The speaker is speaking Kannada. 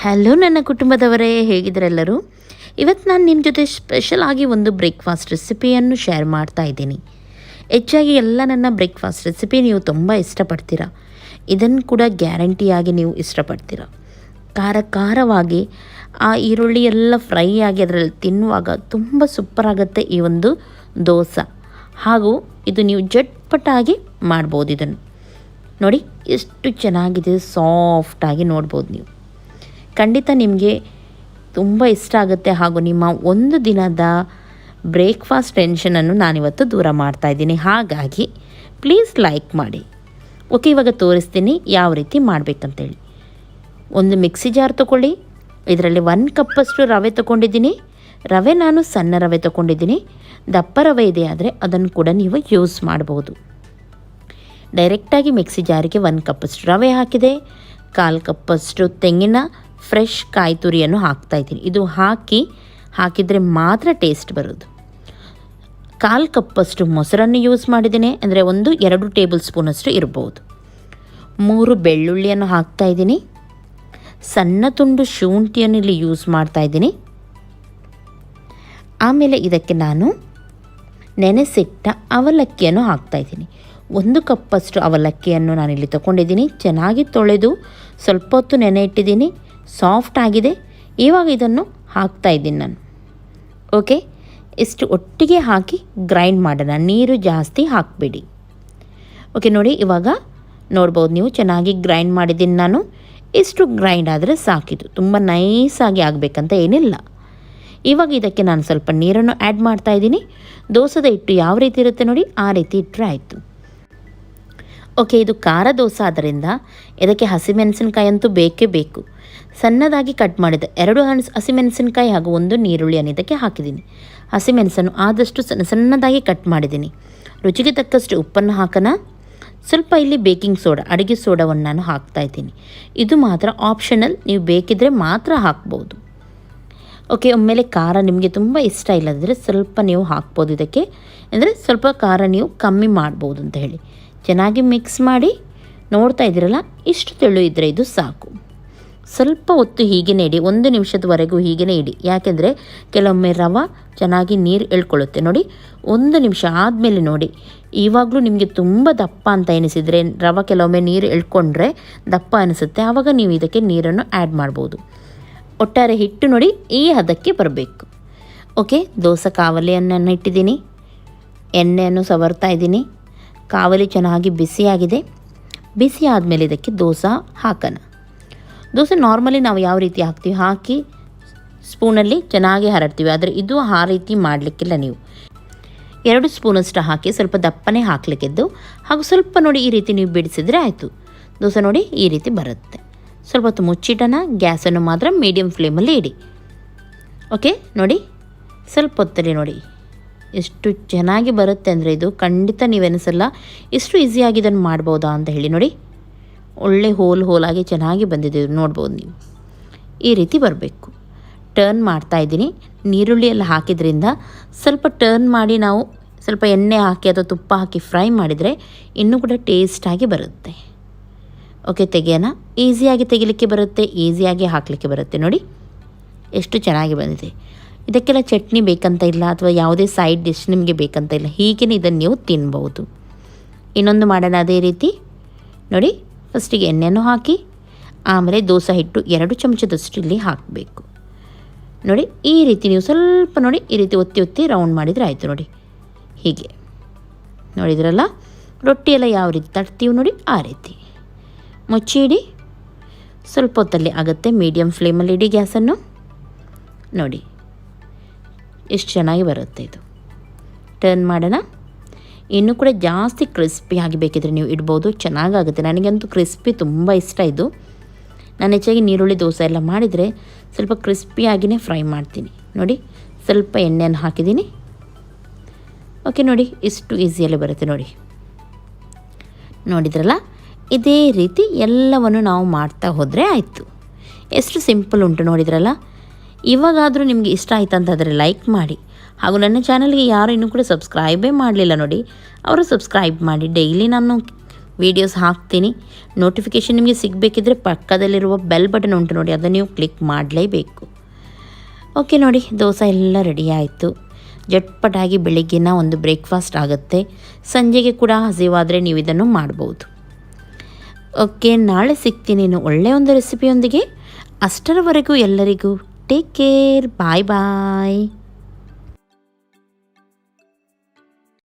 ಹಲೋ ನನ್ನ ಕುಟುಂಬದವರೇ, ಹೇಗಿದ್ದರೆಲ್ಲರೂ? ಇವತ್ತು ನಾನು ನಿಮ್ಮ ಜೊತೆ ಸ್ಪೆಷಲ್ ಆಗಿ ಒಂದು ಬ್ರೇಕ್ಫಾಸ್ಟ್ ರೆಸಿಪಿಯನ್ನು ಶೇರ್ ಮಾಡ್ತಾ ಇದ್ದೀನಿ. ಹೆಚ್ಚಾಗಿ ಎಲ್ಲ ನನ್ನ ಬ್ರೇಕ್ಫಾಸ್ಟ್ ರೆಸಿಪಿ ನೀವು ತುಂಬ ಇಷ್ಟಪಡ್ತೀರಾ. ಇದನ್ನು ಕೂಡ ಗ್ಯಾರಂಟಿಯಾಗಿ ನೀವು ಇಷ್ಟಪಡ್ತೀರಾ. ಖಾರವಾಗಿ ಆ ಈರುಳ್ಳಿ ಎಲ್ಲ ಫ್ರೈ ಆಗಿ ಅದರಲ್ಲಿ ತಿನ್ನುವಾಗ ತುಂಬ ಸೂಪರ್ ಆಗುತ್ತೆ ಈ ಒಂದು ದೋಸೆ. ಹಾಗೂ ಇದು ನೀವು ಜಟ್ಪಟಾಗಿ ಮಾಡ್ಬೋದು. ಇದನ್ನು ನೋಡಿ ಎಷ್ಟು ಚೆನ್ನಾಗಿದೆ, ಸಾಫ್ಟಾಗಿ ನೋಡ್ಬೋದು ನೀವು. ಖಂಡಿತ ನಿಮಗೆ ತುಂಬ ಇಷ್ಟ ಆಗುತ್ತೆ. ಹಾಗೂ ನಿಮ್ಮ ಒಂದು ದಿನದ ಬ್ರೇಕ್ಫಾಸ್ಟ್ ಟೆನ್ಷನನ್ನು ನಾನಿವತ್ತು ದೂರ ಮಾಡ್ತಾಯಿದ್ದೀನಿ. ಹಾಗಾಗಿ ಪ್ಲೀಸ್ ಲೈಕ್ ಮಾಡಿ. ಓಕೆ, ಇವಾಗ ತೋರಿಸ್ತೀನಿ ಯಾವ ರೀತಿ ಮಾಡಬೇಕಂತೇಳಿ. ಒಂದು ಮಿಕ್ಸಿ ಜಾರ್ ತೊಗೊಳ್ಳಿ. ಇದರಲ್ಲಿ 1 ಕಪ್ಪಷ್ಟು ರವೆ ತೊಗೊಂಡಿದ್ದೀನಿ. ರವೆ ನಾನು ಸಣ್ಣ ರವೆ ತೊಗೊಂಡಿದ್ದೀನಿ. ದಪ್ಪ ರವೆ ಇದೆ ಆದರೆ ಅದನ್ನು ಕೂಡ ನೀವು ಯೂಸ್ ಮಾಡ್ಬೋದು. ಡೈರೆಕ್ಟಾಗಿ ಮಿಕ್ಸಿ ಜಾರಿಗೆ 1 ಕಪ್ಪಷ್ಟು ರವೆ ಹಾಕಿದೆ. 1/4 ಕಪ್ಪಷ್ಟು ತೆಂಗಿನ ಫ್ರೆಶ್ ಕಾಯಿ ತುರಿಯನ್ನು ಹಾಕ್ತಾಯಿದ್ದೀನಿ. ಇದು ಹಾಕಿದರೆ ಮಾತ್ರ ಟೇಸ್ಟ್ ಬರೋದು. 1/4 ಕಪ್ಪಷ್ಟು ಮೊಸರನ್ನು ಯೂಸ್ ಮಾಡಿದ್ದೀನಿ, ಅಂದರೆ 1-2 ಟೇಬಲ್ ಸ್ಪೂನಷ್ಟು ಇರ್ಬೋದು. 3 ಬೆಳ್ಳುಳ್ಳಿಯನ್ನು ಹಾಕ್ತಾಯಿದ್ದೀನಿ. ಸಣ್ಣ ತುಂಡು ಶುಂಠಿಯನ್ನು ಇಲ್ಲಿ ಯೂಸ್ ಮಾಡ್ತಾಯಿದ್ದೀನಿ. ಆಮೇಲೆ ಇದಕ್ಕೆ ನಾನು ನೆನೆಸಿಟ್ಟ ಅವಲಕ್ಕಿಯನ್ನು ಹಾಕ್ತಾಯಿದ್ದೀನಿ. 1 ಕಪ್ಪಷ್ಟು ಅವಲಕ್ಕಿಯನ್ನು ನಾನಿಲ್ಲಿ ತೊಗೊಂಡಿದ್ದೀನಿ. ಚೆನ್ನಾಗಿ ತೊಳೆದು ಸ್ವಲ್ಪ ಹೊತ್ತು ನೆನೆ ಇಟ್ಟಿದ್ದೀನಿ. ಸಾಫ್ಟ್ ಆಗಿದೆ. ಇವಾಗ ಇದನ್ನು ಹಾಕ್ತಾಯಿದ್ದೀನಿ ನಾನು. ಓಕೆ, ಇಷ್ಟು ಒಟ್ಟಿಗೆ ಹಾಕಿ ಗ್ರೈಂಡ್ ಮಾಡೋಣ. ನೀರು ಜಾಸ್ತಿ ಹಾಕಬೇಡಿ. ಓಕೆ, ನೋಡಿ ಇವಾಗ ನೋಡ್ಬೋದು ನೀವು, ಚೆನ್ನಾಗಿ ಗ್ರೈಂಡ್ ಮಾಡಿದ್ದೀನಿ ನಾನು. ಇಷ್ಟು ಗ್ರೈಂಡ್ ಆದರೆ ಸಾಕಿದು, ತುಂಬ ನೈಸಾಗಿ ಆಗಬೇಕಂತ ಏನಿಲ್ಲ. ಇವಾಗ ಇದಕ್ಕೆ ನಾನು ಸ್ವಲ್ಪ ನೀರನ್ನು ಆ್ಯಡ್ ಮಾಡ್ತಾಯಿದ್ದೀನಿ. ದೋಸೆದ ಹಿಟ್ಟು ಯಾವ ರೀತಿ ಇರುತ್ತೆ ನೋಡಿ, ಆ ರೀತಿ ಇಟ್ಟರೆ ಆಯಿತು. ಓಕೆ, ಇದು ಖಾರ ದೋಸೆ ಆದ್ದರಿಂದ ಇದಕ್ಕೆ ಹಸಿಮೆಣಸಿನ್ಕಾಯಿ ಅಂತೂ ಬೇಕೇ ಬೇಕು. ಸಣ್ಣದಾಗಿ ಕಟ್ ಮಾಡಿದ 2 ಹಸಿಮೆಣಸಿನ್ಕಾಯಿ ಹಾಗೂ 1 ನೀರುಳ್ಳಿಯನ್ನು ಇದಕ್ಕೆ ಹಾಕಿದ್ದೀನಿ. ಹಸಿಮೆಣಸನ್ನು ಆದಷ್ಟು ಸಣ್ಣದಾಗಿ ಕಟ್ ಮಾಡಿದ್ದೀನಿ. ರುಚಿಗೆ ತಕ್ಕಷ್ಟು ಉಪ್ಪನ್ನು ಹಾಕೋಣ. ಸ್ವಲ್ಪ ಇಲ್ಲಿ ಬೇಕಿಂಗ್ ಸೋಡಾ, ಅಡುಗೆ ಸೋಡಾವನ್ನು ನಾನು ಹಾಕ್ತಾಯಿದ್ದೀನಿ. ಇದು ಮಾತ್ರ ಆಪ್ಷನಲ್, ನೀವು ಬೇಕಿದ್ದರೆ ಮಾತ್ರ ಹಾಕ್ಬೋದು. ಓಕೆ, ಒಮ್ಮೆಲೆ ಖಾರ ನಿಮಗೆ ತುಂಬ ಇಷ್ಟ ಇಲ್ಲದಿದ್ದರೆ ಸ್ವಲ್ಪ ನೀವು ಹಾಕ್ಬೋದು ಇದಕ್ಕೆ, ಅಂದರೆ ಸ್ವಲ್ಪ ಖಾರ ನೀವು ಕಮ್ಮಿ ಮಾಡ್ಬೋದು ಅಂತ ಹೇಳಿ. ಚೆನ್ನಾಗಿ ಮಿಕ್ಸ್ ಮಾಡಿ. ನೋಡ್ತಾ ಇದ್ದೀರಲ್ಲ, ಇಷ್ಟು ತೆಳು ಇದ್ದರೆ ಇದು ಸಾಕು. ಸ್ವಲ್ಪ ಹೊತ್ತು ಹೀಗೆ ಇಡಿ, 1 ನಿಮಿಷದವರೆಗೂ ಹೀಗೆ ಇಡಿ. ಯಾಕೆಂದರೆ ಕೆಲವೊಮ್ಮೆ ರವೆ ಚೆನ್ನಾಗಿ ನೀರು ಎಳ್ಕೊಳ್ಳುತ್ತೆ. ನೋಡಿ, 1 ನಿಮಿಷ ಆದಮೇಲೆ ನೋಡಿ, ಇವಾಗಲೂ ನಿಮಗೆ ತುಂಬ ದಪ್ಪ ಅಂತ ಎನಿಸಿದರೆ, ರವೆ ಕೆಲವೊಮ್ಮೆ ನೀರು ಎಳ್ಕೊಂಡ್ರೆ ದಪ್ಪ ಅನಿಸುತ್ತೆ, ಆವಾಗ ನೀವು ಇದಕ್ಕೆ ನೀರನ್ನು ಆ್ಯಡ್ ಮಾಡ್ಬೋದು. ಒಟ್ಟಾರೆ ಹಿಟ್ಟು ನೋಡಿ ಈ ಹದಕ್ಕೆ ಬರಬೇಕು. ಓಕೆ, ದೋಸೆ ಕಾವಲಿಯನ್ನು ಇಟ್ಟಿದ್ದೀನಿ. ಎಣ್ಣೆಯನ್ನು ಸವರ್ತಾ ಇದ್ದೀನಿ. ಕಾವಲಿ ಚೆನ್ನಾಗಿ ಬಿಸಿಯಾಗಿದೆ. ಬಿಸಿ ಆದಮೇಲೆ ಇದಕ್ಕೆ ದೋಸೆ ಹಾಕೋಣ. ದೋಸೆ ನಾರ್ಮಲಿ ನಾವು ಯಾವ ರೀತಿ ಹಾಕ್ತೀವಿ, ಹಾಕಿ ಸ್ಪೂನಲ್ಲಿ ಚೆನ್ನಾಗಿ ಹರಡ್ತೀವಿ. ಆದರೆ ಇದು ಆ ರೀತಿ ಮಾಡಲಿಕ್ಕಿಲ್ಲ. ನೀವು 2 ಸ್ಪೂನಷ್ಟು ಹಾಕಿ ಸ್ವಲ್ಪ ದಪ್ಪನೇ ಹಾಕಲಿಕ್ಕಿದ್ದು. ಹಾಗೂ ಸ್ವಲ್ಪ ನೋಡಿ ಈ ರೀತಿ ನೀವು ಬಿಡಿಸಿದರೆ ಆಯಿತು. ದೋಸೆ ನೋಡಿ ಈ ರೀತಿ ಬರುತ್ತೆ. ಸ್ವಲ್ಪ ಹೊತ್ತು ಮುಚ್ಚಿಟ್ಟನ. ಗ್ಯಾಸನ್ನು ಮಾತ್ರ ಮೀಡಿಯಮ್ ಫ್ಲೇಮಲ್ಲಿ ಇಡಿ. ಓಕೆ, ನೋಡಿ ಸ್ವಲ್ಪ ಹೊತ್ತಲ್ಲಿ ನೋಡಿ ಎಷ್ಟು ಚೆನ್ನಾಗಿ ಬರುತ್ತೆ ಅಂದರೆ ಇದು ಖಂಡಿತ ನೀವೆನಿಸಲ್ಲ ಎಷ್ಟು ಈಸಿಯಾಗಿ ಇದನ್ನು ಮಾಡ್ಬೋದಾ ಅಂತ ಹೇಳಿ. ನೋಡಿ, ಒಳ್ಳೆ ಹೋಲಾಗಿ ಚೆನ್ನಾಗಿ ಬಂದಿದೆ, ನೋಡ್ಬೋದು ನೀವು. ಈ ರೀತಿ ಬರಬೇಕು. ಟರ್ನ್ ಮಾಡ್ತಾಯಿದ್ದೀನಿ. ನೀರುಳ್ಳಿ ಎಲ್ಲ ಹಾಕಿದ್ರಿಂದ ಸ್ವಲ್ಪ ಟರ್ನ್ ಮಾಡಿ ನಾವು ಸ್ವಲ್ಪ ಎಣ್ಣೆ ಹಾಕಿ ಅಥವಾ ತುಪ್ಪ ಹಾಕಿ ಫ್ರೈ ಮಾಡಿದರೆ ಇನ್ನೂ ಕೂಡ ಟೇಸ್ಟಾಗಿ ಬರುತ್ತೆ. ಓಕೆ, ತೆಗೆಯೋಣ. ಈಸಿಯಾಗಿ ತೆಗಿಲಿಕ್ಕೆ ಬರುತ್ತೆ, ಈಸಿಯಾಗಿ ಹಾಕಲಿಕ್ಕೆ ಬರುತ್ತೆ. ನೋಡಿ ಎಷ್ಟು ಚೆನ್ನಾಗಿ ಬಂದಿದೆ. ಇದಕ್ಕೆಲ್ಲ ಚಟ್ನಿ ಬೇಕಂತ ಇಲ್ಲ, ಅಥವಾ ಯಾವುದೇ ಸೈಡ್ ಡಿಶ್ ನಿಮಗೆ ಬೇಕಂತ ಇಲ್ಲ. ಹೀಗೇ ಇದನ್ನು ನೀವು ತಿನ್ಬೋದು. ಇನ್ನೊಂದು ಮಾಡೋಣ ಅದೇ ರೀತಿ. ನೋಡಿ, ಫಸ್ಟಿಗೆ ಎಣ್ಣೆಯನ್ನು ಹಾಕಿ, ಆಮೇಲೆ ದೋಸೆ ಹಿಟ್ಟು 2 ಚಮಚದಷ್ಟು ಇಲ್ಲಿ ಹಾಕಬೇಕು. ನೋಡಿ ಈ ರೀತಿ ನೀವು ಸ್ವಲ್ಪ ನೋಡಿ ಈ ರೀತಿ ಒತ್ತಿ ರೌಂಡ್ ಮಾಡಿದರೆ ಆಯಿತು. ನೋಡಿ ಹೀಗೆ ನೋಡಿದ್ರಲ್ಲ, ರೊಟ್ಟಿ ಎಲ್ಲ ಯಾವ ರೀತಿ ತಟ್ತೀವಿ ನೋಡಿ ಆ ರೀತಿ ಮುಚ್ಚಿ ಇಡಿ. ಸ್ವಲ್ಪ ಹೊತ್ತಲ್ಲಿ ಆಗುತ್ತೆ. ಮೀಡಿಯಮ್ ಫ್ಲೇಮಲ್ಲಿ ಇಡಿ ಗ್ಯಾಸನ್ನು. ನೋಡಿ ಎಷ್ಟು ಚೆನ್ನಾಗಿ ಬರುತ್ತೆ ಇದು. ಟರ್ನ್ ಮಾಡೋಣ. ಇನ್ನೂ ಕೂಡ ಜಾಸ್ತಿ ಕ್ರಿಸ್ಪಿ ಆಗಿ ಬೇಕಿದ್ರೆ ನೀವು ಇಡ್ಬೋದು, ಚೆನ್ನಾಗಾಗುತ್ತೆ. ನನಗಂತೂ ಕ್ರಿಸ್ಪಿ ತುಂಬ ಇಷ್ಟ ಇದು. ನಾನು ಹೆಚ್ಚಾಗಿ ನೀರುಳ್ಳಿ ದೋಸೆ ಎಲ್ಲ ಮಾಡಿದರೆ ಸ್ವಲ್ಪ ಕ್ರಿಸ್ಪಿಯಾಗಿಯೇ ಫ್ರೈ ಮಾಡ್ತೀನಿ. ನೋಡಿ, ಸ್ವಲ್ಪ ಎಣ್ಣೆಯನ್ನು ಹಾಕಿದ್ದೀನಿ. ಓಕೆ, ನೋಡಿ ಇಷ್ಟು ಈಸಿಯಲ್ಲೇ ಬರುತ್ತೆ. ನೋಡಿ, ನೋಡಿದ್ರಲ್ಲ, ಇದೇ ರೀತಿ ಎಲ್ಲವನ್ನು ನಾವು ಮಾಡ್ತಾ ಹೋದರೆ ಆಯಿತು. ಎಷ್ಟು ಸಿಂಪಲ್ ಉಂಟು ನೋಡಿದ್ರಲ್ಲ. ಇವಾಗಾದರೂ ನಿಮಗೆ ಇಷ್ಟ ಆಯ್ತು ಅಂತಂದರೆ ಲೈಕ್ ಮಾಡಿ. ಹಾಗೂ ನನ್ನ ಚಾನಲ್ಗೆ ಯಾರು ಇನ್ನೂ ಕೂಡ ಸಬ್ಸ್ಕ್ರೈಬೇ ಮಾಡಲಿಲ್ಲ ನೋಡಿ, ಅವರು ಸಬ್ಸ್ಕ್ರೈಬ್ ಮಾಡಿ. ಡೈಲಿ ನಾನು ವೀಡಿಯೋಸ್ ಹಾಕ್ತೀನಿ. ನೋಟಿಫಿಕೇಷನ್ ನಿಮಗೆ ಸಿಗಬೇಕಿದ್ರೆ ಪಕ್ಕದಲ್ಲಿರುವ ಬೆಲ್ ಬಟನ್ ಉಂಟು ನೋಡಿ, ಅದನ್ನು ನೀವು ಕ್ಲಿಕ್ ಮಾಡಲೇಬೇಕು. ಓಕೆ ನೋಡಿ, ದೋಸೆ ಎಲ್ಲ ರೆಡಿ ಆಯಿತು. ಜಟ್ಪಟಾಗಿ ಬೆಳಿಗ್ಗಿನ ಒಂದು ಬ್ರೇಕ್ಫಾಸ್ಟ್ ಆಗುತ್ತೆ. ಸಂಜೆಗೆ ಕೂಡ ಹಸಿವಾದರೆ ನೀವು ಇದನ್ನು ಮಾಡ್ಬೋದು. ಓಕೆ, ನಾಳೆ ಸಿಗ್ತೀನಿ ಇನ್ನು ಒಳ್ಳೆಯ ಒಂದು ರೆಸಿಪಿಯೊಂದಿಗೆ. ಅಷ್ಟರವರೆಗೂ ಎಲ್ಲರಿಗೂ ಟೇಕ್ ಕೇರ್, ಬಾಯ್ ಬಾಯ್.